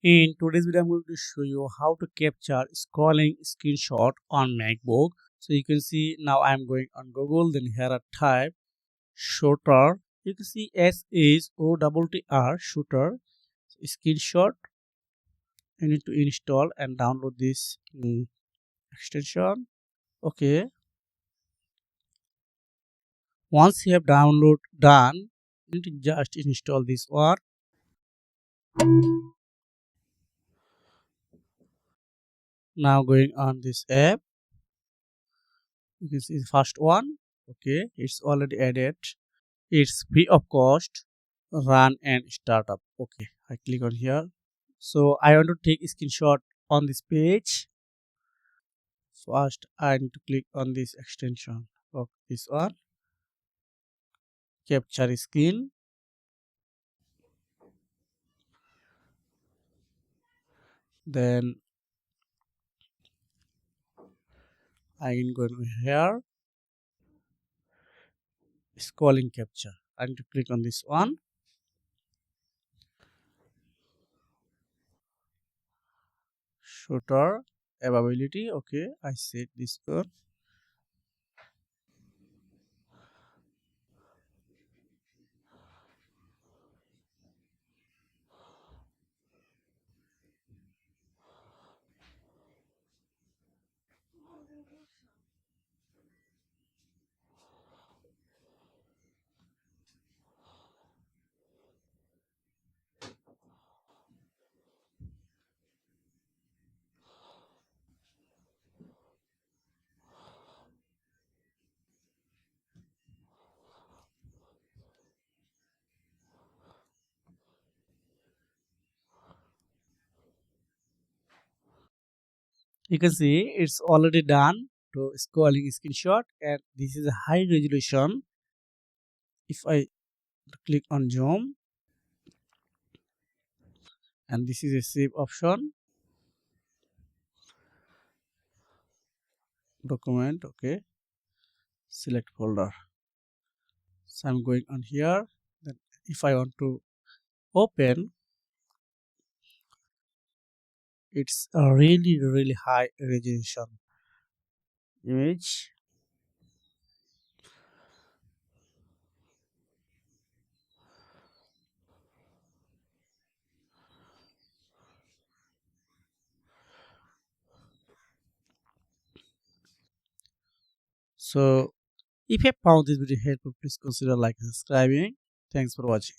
In today's video, I'm going to show you how to capture scrolling screenshot on MacBook. So you can see now I'm going on Google, then here I type shooter. You can see S is OTTR shooter screenshot. You need to install and download this extension. Okay, once you have download done, you need to just install this one. Now going on this app, you can see the first one. Okay, it's already added. It's free of cost. Run and startup. Okay, I click on here. So I want to take a screenshot on this page. First, I need to click on this extension of this one. Capture screen. Then I can go here. Scrolling capture. I need to click on this one. Shooter availability. Okay, I set this one. You can see it's already done to scrolling screenshot, and this is a high resolution. If I click on zoom, and this is a save option, document. Okay, select folder. So I'm going on here. Then if I want to open, it's a really high resolution image. So if you found this video helpful, please consider like and subscribing. Thanks for watching.